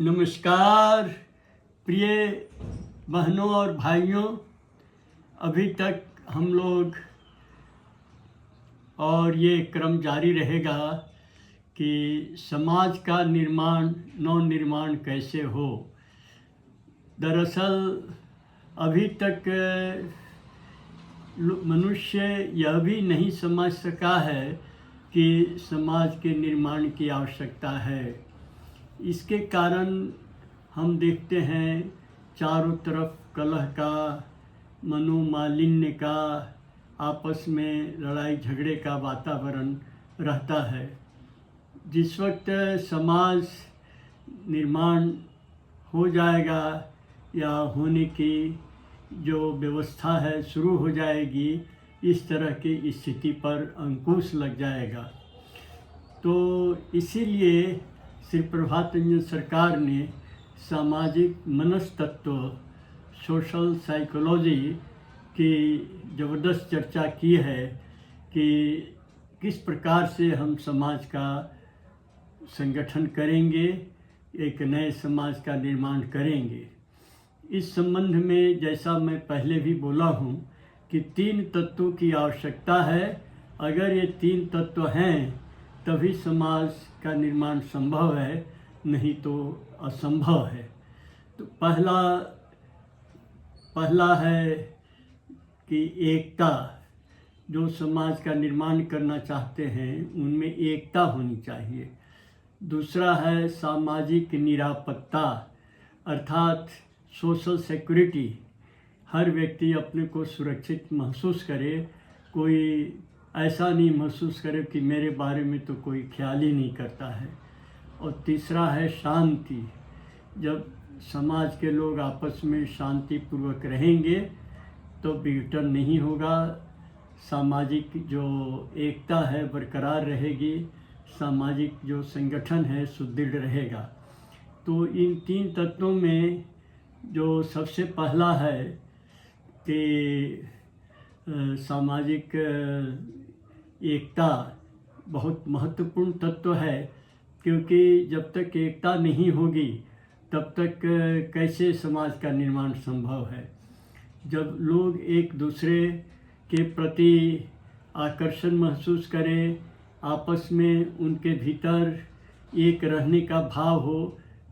नमस्कार प्रिय बहनों और भाइयों। अभी तक हम लोग और ये क्रम जारी रहेगा कि समाज का नव निर्माण कैसे हो। दरअसल अभी तक मनुष्य यह भी नहीं समझ सका है कि समाज के निर्माण की आवश्यकता है। इसके कारण हम देखते हैं चारों तरफ कलह का, मनोमालिन्य का, आपस में लड़ाई झगड़े का वातावरण रहता है। जिस वक्त समाज निर्माण हो जाएगा या होने की जो व्यवस्था है शुरू हो जाएगी, इस तरह की स्थिति पर अंकुश लग जाएगा। तो इसीलिए श्री प्रभात रंजन सरकार ने सामाजिक मनस्तत्व, सोशल साइकोलॉजी की ज़बरदस्त चर्चा की है कि किस प्रकार से हम समाज का संगठन करेंगे, एक नए समाज का निर्माण करेंगे। इस संबंध में जैसा मैं पहले भी बोला हूँ कि 3 तत्वों की आवश्यकता है। अगर ये 3 तत्व हैं तभी समाज का निर्माण संभव है, नहीं तो असंभव है। तो पहला है कि एकता। जो समाज का निर्माण करना चाहते हैं उनमें एकता होनी चाहिए। दूसरा है सामाजिक निरापत्ता, अर्थात सोशल सिक्योरिटी। हर व्यक्ति अपने को सुरक्षित महसूस करे, कोई ऐसा नहीं महसूस करे कि मेरे बारे में तो कोई ख्याल ही नहीं करता है। और तीसरा है शांति। जब समाज के लोग आपस में शांतिपूर्वक रहेंगे तो विघटन नहीं होगा, सामाजिक जो एकता है बरकरार रहेगी, सामाजिक जो संगठन है सुदृढ़ रहेगा। तो इन 3 तत्वों में जो सबसे पहला है कि सामाजिक एकता बहुत महत्वपूर्ण तत्व है, क्योंकि जब तक एकता नहीं होगी तब तक कैसे समाज का निर्माण संभव है। जब लोग एक दूसरे के प्रति आकर्षण महसूस करें, आपस में उनके भीतर एक रहने का भाव हो,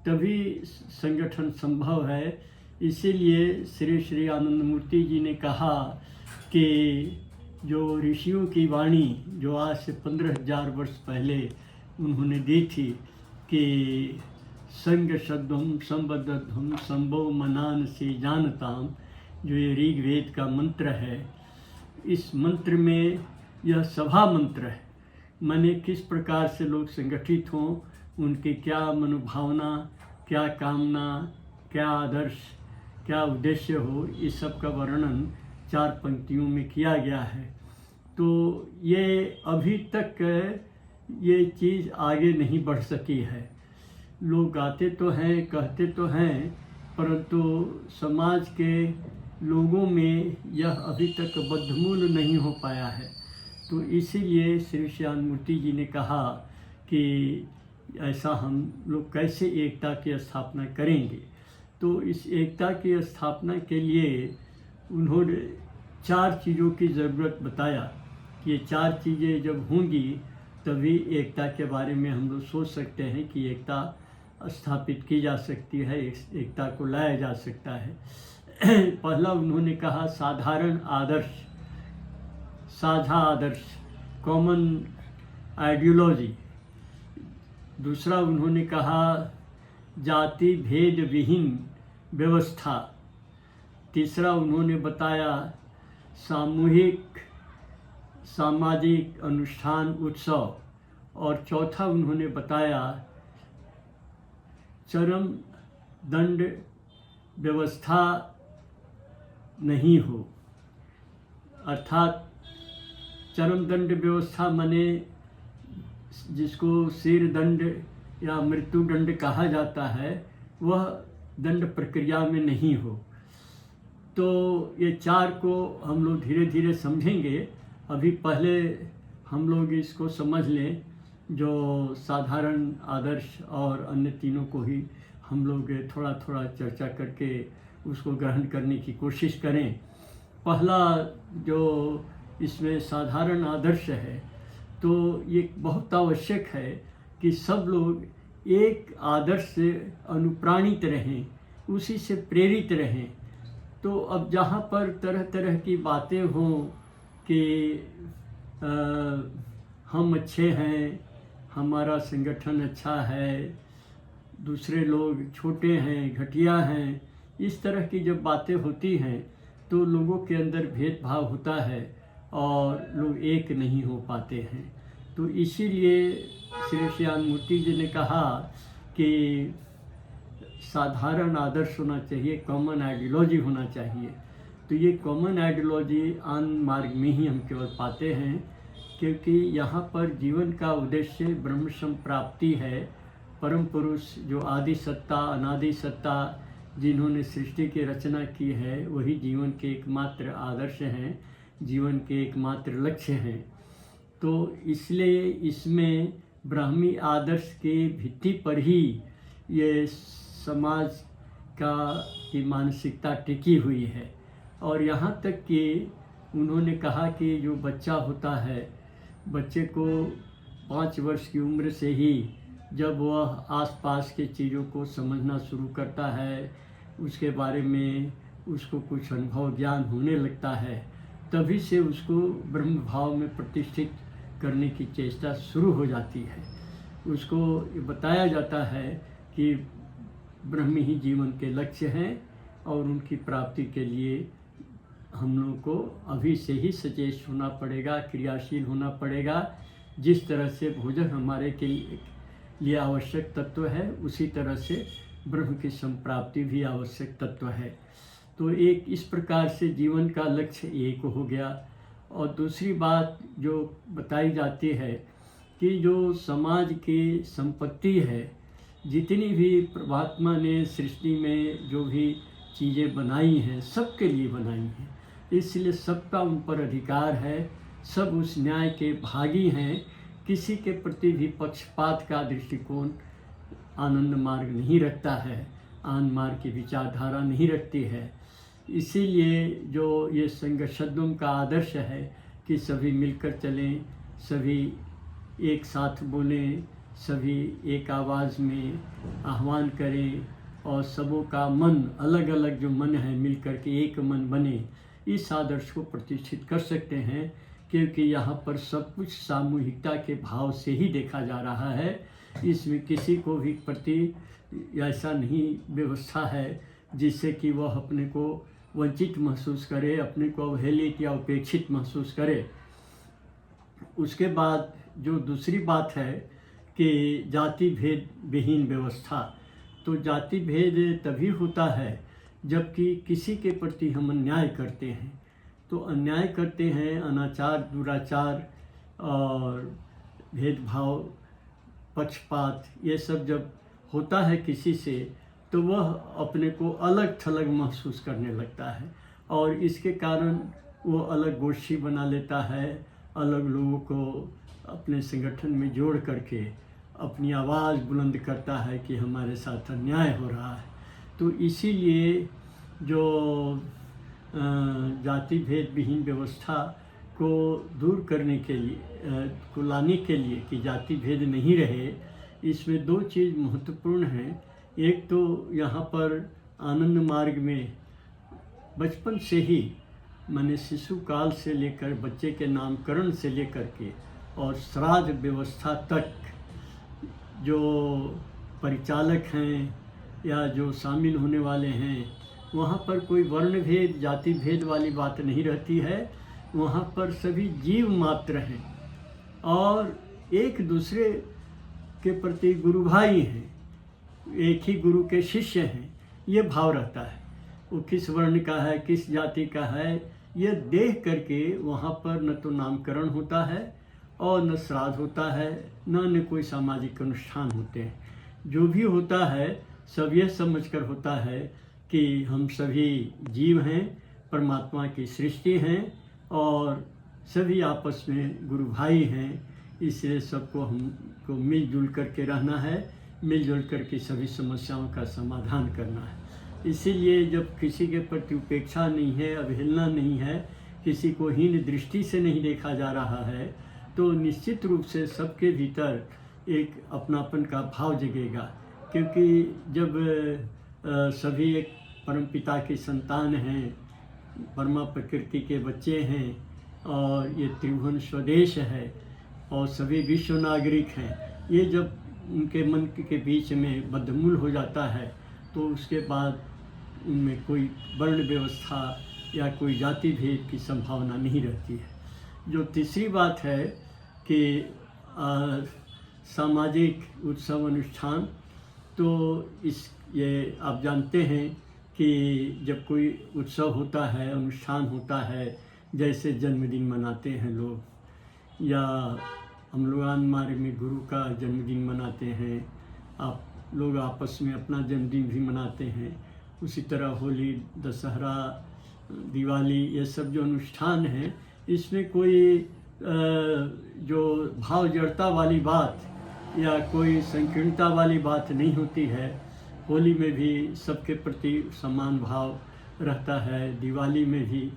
तभी संगठन संभव है। इसीलिए श्री आनंद मूर्ति जी ने कहा कि जो ऋषियों की वाणी जो आज से 15,000 वर्ष पहले उन्होंने दी थी कि संग शब्दम संबद्धम संभव मनान से जानताम, जो ये ऋग्वेद का मंत्र है, इस मंत्र में यह सभा मंत्र है। माने किस प्रकार से लोग संगठित हों, उनकी क्या मनोभावना, क्या कामना, क्या आदर्श, क्या उद्देश्य हो, इस सब का वर्णन 4 पंक्तियों में किया गया है। तो ये अभी तक ये चीज़ आगे नहीं बढ़ सकी है। लोग गाते तो हैं, कहते तो हैं, परंतु समाज के लोगों में यह अभी तक बद्धमूल नहीं हो पाया है। तो इसीलिए श्री श्याम मूर्ति जी ने कहा कि ऐसा हम लोग कैसे एकता की स्थापना करेंगे। तो इस एकता की स्थापना के लिए उन्होंने 4 चीज़ों की ज़रूरत बताया कि ये 4 चीज़ें जब होंगी तभी एकता के बारे में हम लोग सोच सकते हैं कि एकता स्थापित की जा सकती है, एकता को लाया जा सकता है। पहला उन्होंने कहा साधारण आदर्श, साझा आदर्श, कॉमन आइडियोलॉजी। दूसरा उन्होंने कहा जाति भेद विहीन व्यवस्था। तीसरा उन्होंने बताया सामूहिक सामाजिक अनुष्ठान उत्सव। और चौथा उन्होंने बताया चरम दंड व्यवस्था नहीं हो। अर्थात चरम दंड व्यवस्था माने जिसको सिर दंड या मृत्यु दंड कहा जाता है, वह दंड प्रक्रिया में नहीं हो। तो ये 4 को हम लोग धीरे धीरे समझेंगे। अभी पहले हम लोग इसको समझ लें जो साधारण आदर्श और अन्य तीनों को ही हम लोग थोड़ा थोड़ा चर्चा करके उसको ग्रहण करने की कोशिश करें। पहला जो इसमें साधारण आदर्श है, तो ये बहुत आवश्यक है कि सब लोग एक आदर्श से अनुप्राणित रहें, उसी से प्रेरित रहें। तो अब जहाँ पर तरह तरह की बातें हों कि हम अच्छे हैं, हमारा संगठन अच्छा है, दूसरे लोग छोटे हैं, घटिया हैं, इस तरह की जब बातें होती हैं तो लोगों के अंदर भेदभाव होता है और लोग एक नहीं हो पाते हैं। तो इसीलिए श्री श्याममूर्ति जी ने कहा कि साधारण आदर्श होना चाहिए, कॉमन आइडियोलॉजी होना चाहिए। तो ये कॉमन आइडियोलॉजी आनंद मार्ग में ही हम केवल पाते हैं, क्योंकि यहाँ पर जीवन का उद्देश्य ब्रह्म संप्राप्ति है। परम पुरुष जो आदि सत्ता, अनादि सत्ता, जिन्होंने सृष्टि की रचना की है, वही जीवन के एकमात्र आदर्श हैं, जीवन के एकमात्र लक्ष्य हैं। तो इसलिए इसमें ब्राह्मी आदर्श के भित्ति पर ही ये समाज की मानसिकता टिकी हुई है। और यहाँ तक कि उन्होंने कहा कि जो बच्चा होता है, बच्चे को 5 वर्ष की उम्र से ही जब वह आसपास के चीज़ों को समझना शुरू करता है, उसके बारे में उसको कुछ अनुभव ज्ञान होने लगता है, तभी से उसको ब्रह्म भाव में प्रतिष्ठित करने की चेष्टा शुरू हो जाती है। उसको बताया जाता है कि ब्रह्म ही जीवन के लक्ष्य हैं और उनकी प्राप्ति के लिए हम लोग को अभी से ही सचेत होना पड़ेगा, क्रियाशील होना पड़ेगा। जिस तरह से भोजन हमारे के लिए आवश्यक तत्व है, उसी तरह से ब्रह्म की संप्राप्ति भी आवश्यक तत्व है। तो एक इस प्रकार से जीवन का लक्ष्य एक हो गया। और दूसरी बात जो बताई जाती है कि जो समाज की संपत्ति है, जितनी भी परमात्मा ने सृष्टि में जो भी चीज़ें बनाई हैं, सबके लिए बनाई हैं, इसलिए सबका उन पर अधिकार है। सब उस न्याय के भागी हैं। किसी के प्रति भी पक्षपात का दृष्टिकोण आनंद मार्ग नहीं रखता है, आनंद मार्ग की विचारधारा नहीं रखती है। इसीलिए जो ये संघर्षोद्यम का आदर्श है कि सभी मिलकर चलें, सभी एक साथ बोलें, सभी एक आवाज़ में आह्वान करें और सबों का मन, अलग अलग जो मन है मिलकर के एक मन बने, इस आदर्श को प्रतिष्ठित कर सकते हैं। क्योंकि यहाँ पर सब कुछ सामूहिकता के भाव से ही देखा जा रहा है। इसमें किसी को भी प्रति ऐसा नहीं व्यवस्था है जिससे कि वह अपने को वंचित महसूस करे, अपने को अवहेलित या उपेक्षित महसूस करे। उसके बाद जो दूसरी बात है कि जाति भेद विहीन व्यवस्था। तो जाति भेद तभी होता है जबकि किसी के प्रति हम अन्याय करते हैं। तो अन्याय करते हैं, अनाचार, दुराचार और भेदभाव, पक्षपात, ये सब जब होता है किसी से, तो वह अपने को अलग थलग महसूस करने लगता है और इसके कारण वो अलग गोष्ठी बना लेता है, अलग लोगों को अपने संगठन में जोड़ करके अपनी आवाज़ बुलंद करता है कि हमारे साथ अन्याय हो रहा है। तो इसीलिए जो जाति भेद विहीन व्यवस्था को दूर करने के लिए, को लाने के लिए कि जाति भेद नहीं रहे, इसमें 2 चीज़ महत्वपूर्ण हैं। एक तो यहाँ पर आनंद मार्ग में बचपन से ही, माने शिशु काल से लेकर बच्चे के नामकरण से लेकर के और श्राद्ध व्यवस्था तक जो परिचालक हैं या जो शामिल होने वाले हैं, वहाँ पर कोई वर्ण भेद, जाति भेद वाली बात नहीं रहती है। वहाँ पर सभी जीव मात्र हैं और एक दूसरे के प्रति गुरु भाई हैं, एक ही गुरु के शिष्य हैं, ये भाव रहता है। वो किस वर्ण का है, किस जाति का है, ये देख करके वहाँ पर न तो नामकरण होता है और न श्राद्ध होता है, न कोई सामाजिक अनुष्ठान होते हैं। जो भी होता है सब यह समझकर होता है कि हम सभी जीव हैं, परमात्मा की सृष्टि हैं और सभी आपस में गुरु भाई हैं। इसलिए सबको हमको मिलजुल करके रहना है। मिलजुल कर के सभी समस्याओं का समाधान करना है। इसीलिए जब किसी के प्रति उपेक्षा नहीं है, अवहेलना नहीं है, किसी को हीन दृष्टि से नहीं देखा जा रहा है, तो निश्चित रूप से सबके भीतर एक अपनापन का भाव जगेगा। क्योंकि जब सभी एक परमपिता के संतान हैं, परमा प्रकृति के बच्चे हैं, और ये त्रिभुवन स्वदेश है और सभी विश्व नागरिक हैं, ये जब उनके मन के बीच में बद्धमूल हो जाता है तो उसके बाद उनमें कोई वर्ण व्यवस्था या कोई जाति भेद की संभावना नहीं रहती है। जो तीसरी बात है कि सामाजिक उत्सव अनुष्ठान, तो ये आप जानते हैं कि जब कोई उत्सव होता है, अनुष्ठान होता है, जैसे जन्मदिन मनाते हैं लोग, या हम लोग मार्ग में गुरु का जन्मदिन मनाते हैं, आप लोग आपस में अपना जन्मदिन भी मनाते हैं, उसी तरह होली, दशहरा, दिवाली, ये सब जो अनुष्ठान हैं, इसमें कोई जो भाव जड़ता वाली बात या कोई संकीर्णता वाली बात नहीं होती है। होली में भी सबके प्रति समान भाव रहता है, दिवाली में भी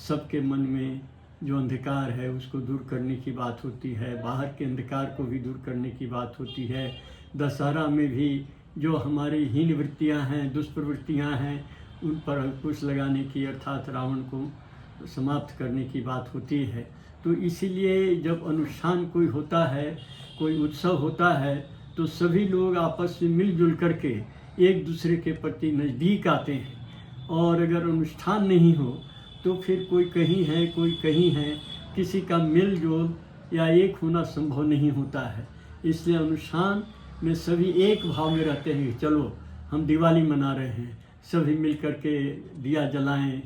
सबके मन में जो अंधकार है उसको दूर करने की बात होती है, बाहर के अंधकार को भी दूर करने की बात होती है। दशहरा में भी जो हमारी हीन वृत्तियाँ हैं, दुष्प्रवृत्तियाँ हैं, उन पर अंकुश लगाने की, अर्थात रावण को समाप्त करने की बात होती है। तो इसीलिए जब अनुष्ठान कोई होता है, कोई उत्सव होता है, तो सभी लोग आपस में मिलजुल करके एक दूसरे के प्रति नज़दीक आते हैं। और अगर अनुष्ठान नहीं हो तो फिर कोई कहीं है, कोई कहीं है, किसी का मेल जोल या एक होना संभव नहीं होता है। इसलिए अनुष्ठान में सभी एक भाव में रहते हैं कि चलो हम दिवाली मना रहे हैं, सभी मिल कर के दिया जलाएं,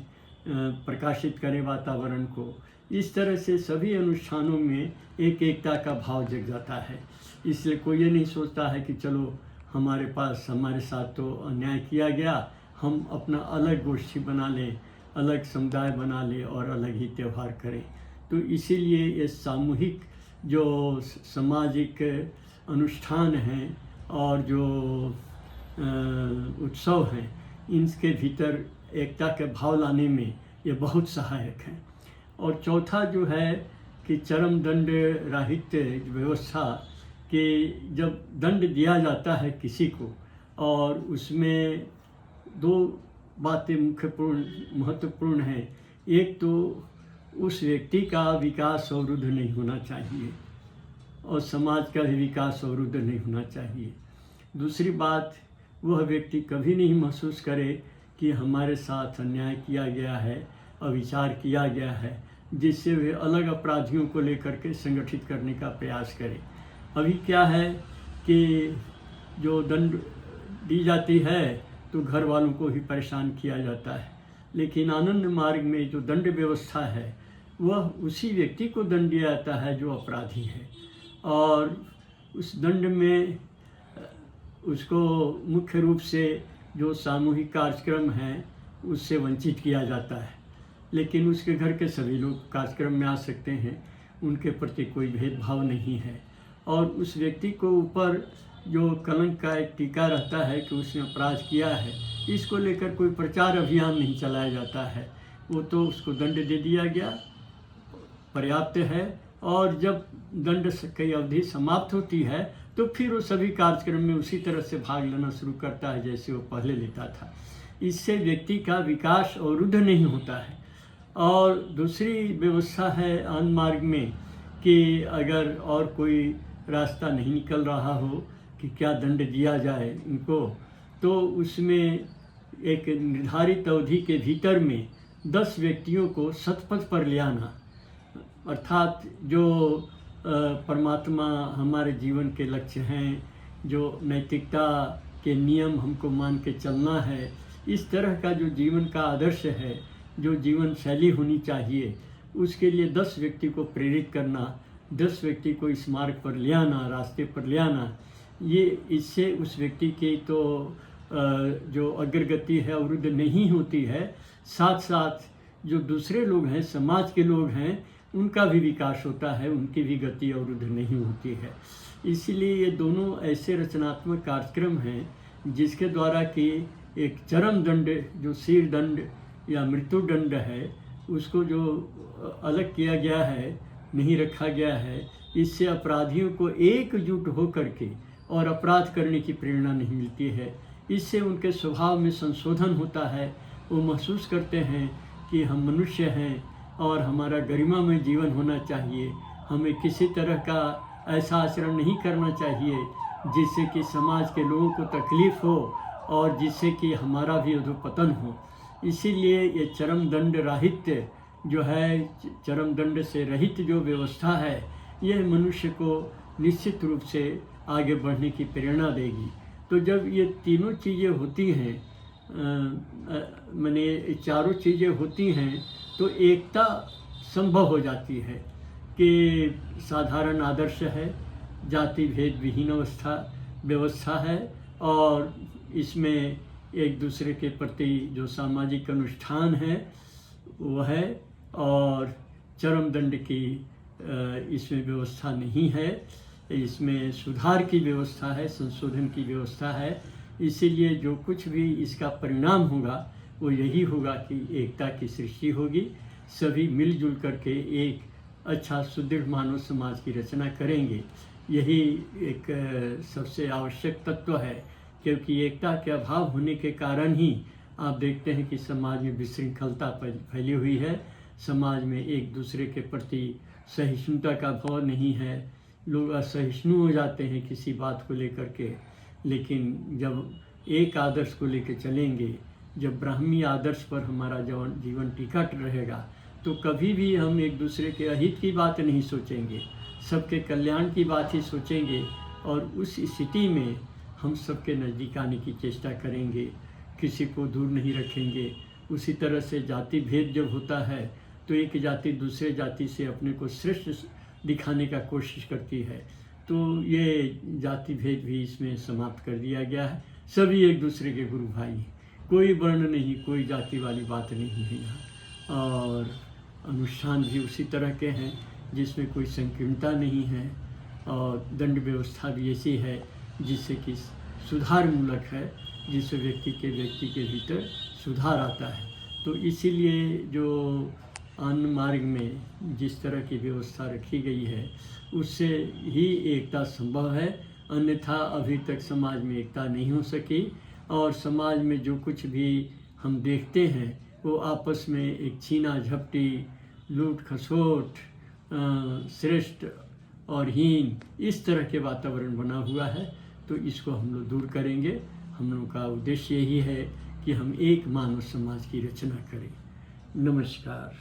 प्रकाशित करें वातावरण को। इस तरह से सभी अनुष्ठानों में एक एकता का भाव जग जाता है। इसलिए कोई ये नहीं सोचता है कि चलो हमारे साथ तो अन्याय किया गया, हम अपना अलग गोष्ठी बना लें, अलग समुदाय बना लें और अलग ही त्यौहार करें। तो इसीलिए ये सामूहिक जो सामाजिक अनुष्ठान हैं और जो उत्सव हैं, इनके भीतर एकता के भाव लाने में ये बहुत सहायक हैं। और चौथा जो है कि चरम दंड राहित्य व्यवस्था, कि जब दंड दिया जाता है किसी को और उसमें दो बातें महत्वपूर्ण हैं। एक तो उस व्यक्ति का विकास अवरुद्ध नहीं होना चाहिए और समाज का भी विकास अवरुद्ध नहीं होना चाहिए। दूसरी बात, वह व्यक्ति कभी नहीं महसूस करे कि हमारे साथ अन्याय किया गया है, अविचार किया गया है, जिससे वे अलग अपराधियों को लेकर के संगठित करने का प्रयास करें। अभी क्या है कि जो दंड दी जाती है तो घर वालों को ही परेशान किया जाता है, लेकिन आनंद मार्ग में जो दंड व्यवस्था है वह उसी व्यक्ति को दंड दिया जाता है जो अपराधी है, और उस दंड में उसको मुख्य रूप से जो सामूहिक कार्यक्रम हैं उससे वंचित किया जाता है। लेकिन उसके घर के सभी लोग कार्यक्रम में आ सकते हैं, उनके प्रति कोई भेदभाव नहीं है। और उस व्यक्ति को ऊपर जो कलंक का एक टीका रहता है कि उसने अपराध किया है, इसको लेकर कोई प्रचार अभियान नहीं चलाया जाता है। वो तो उसको दंड दे दिया गया, पर्याप्त है। और जब दंड की अवधि समाप्त होती है तो फिर वो सभी कार्यक्रम में उसी तरह से भाग लेना शुरू करता है जैसे वो पहले लेता था। इससे व्यक्ति का विकास अवरुद्ध नहीं होता है। और दूसरी व्यवस्था है आन मार्ग में कि अगर और कोई रास्ता नहीं निकल रहा हो कि क्या दंड दिया जाए इनको, तो उसमें एक निर्धारित अवधि के भीतर में 10 व्यक्तियों को सतपथ पर ले आना, अर्थात जो परमात्मा हमारे जीवन के लक्ष्य हैं, जो नैतिकता के नियम हमको मान के चलना है, इस तरह का जो जीवन का आदर्श है, जो जीवन शैली होनी चाहिए, उसके लिए 10 व्यक्ति को प्रेरित करना, 10 व्यक्ति को इस मार्ग पर ले आना, रास्ते पर ले आना। ये इससे उस व्यक्ति की तो जो अग्रगति है अवरुद्ध नहीं होती है, साथ साथ जो दूसरे लोग हैं, समाज के लोग हैं, उनका भी विकास होता है, उनकी भी गति अवरुद्ध नहीं होती है। इसलिए ये दोनों ऐसे रचनात्मक कार्यक्रम हैं जिसके द्वारा कि एक चरम दंड जो सिर दंड या मृत्यु दंड है उसको जो अलग किया गया है, नहीं रखा गया है, इससे अपराधियों को एकजुट होकर के और अपराध करने की प्रेरणा नहीं मिलती है। इससे उनके स्वभाव में संशोधन होता है। वो महसूस करते हैं कि हम मनुष्य हैं और हमारा गरिमामय जीवन होना चाहिए। हमें किसी तरह का ऐसा आचरण नहीं करना चाहिए जिससे कि समाज के लोगों को तकलीफ़ हो और जिससे कि हमारा भी अधोपतन हो। इसीलिए ये चरम दंड राहित्य जो है, चरम दंड से रहित जो व्यवस्था है, यह मनुष्य को निश्चित रूप से आगे बढ़ने की प्रेरणा देगी। तो जब ये तीनों चीज़ें होती हैं, माने चारों चीज़ें होती हैं, तो एकता संभव हो जाती है कि साधारण आदर्श है, जाति भेद विहीन व्यवस्था है और इसमें एक दूसरे के प्रति जो सामाजिक अनुष्ठान है वह है, और चरम दंड की इसमें व्यवस्था नहीं है। इसमें सुधार की व्यवस्था है, संशोधन की व्यवस्था है। इसीलिए जो कुछ भी इसका परिणाम होगा वो यही होगा कि एकता की सृष्टि होगी। सभी मिलजुल करके एक अच्छा सुदृढ़ मानव समाज की रचना करेंगे। यही एक सबसे आवश्यक तत्व है, क्योंकि एकता के अभाव होने के कारण ही आप देखते हैं कि समाज में विशृंखलता फैली हुई है। समाज में एक दूसरे के प्रति सहिष्णुता का भाव नहीं है। लोग असहिष्णु हो जाते हैं किसी बात को लेकर के। लेकिन जब एक आदर्श को लेकर चलेंगे, जब ब्राह्मी आदर्श पर हमारा जीवन टिका रहेगा, तो कभी भी हम एक दूसरे के अहित की बात नहीं सोचेंगे, सबके कल्याण की बात ही सोचेंगे और उस स्थिति में हम सबके नज़दीक आने की चेष्टा करेंगे, किसी को दूर नहीं रखेंगे। उसी तरह से जाति भेद जब होता है तो एक जाति दूसरे जाति से अपने को श्रेष्ठ दिखाने का कोशिश करती है, तो ये जाति भेद भी इसमें समाप्त कर दिया गया है। सभी एक दूसरे के गुरु भाई, कोई वर्ण नहीं, कोई जाति वाली बात नहीं है यहाँ। और अनुष्ठान भी उसी तरह के हैं जिसमें कोई संकीर्णता नहीं है, और दंड व्यवस्था भी ऐसी है जिससे कि सुधार मूलक है, जिससे व्यक्ति के भीतर सुधार आता है। तो इसीलिए जो अन्य मार्ग में जिस तरह की व्यवस्था रखी गई है उससे ही एकता संभव है, अन्यथा अभी तक समाज में एकता नहीं हो सकी। और समाज में जो कुछ भी हम देखते हैं वो आपस में एक छीना झपटी, लूट खसोट, श्रेष्ठ और हीन, इस तरह के वातावरण बना हुआ है। तो इसको हम लोग दूर करेंगे। हम लोग का उद्देश्य यही है कि हम एक मानव समाज की रचना करें। नमस्कार।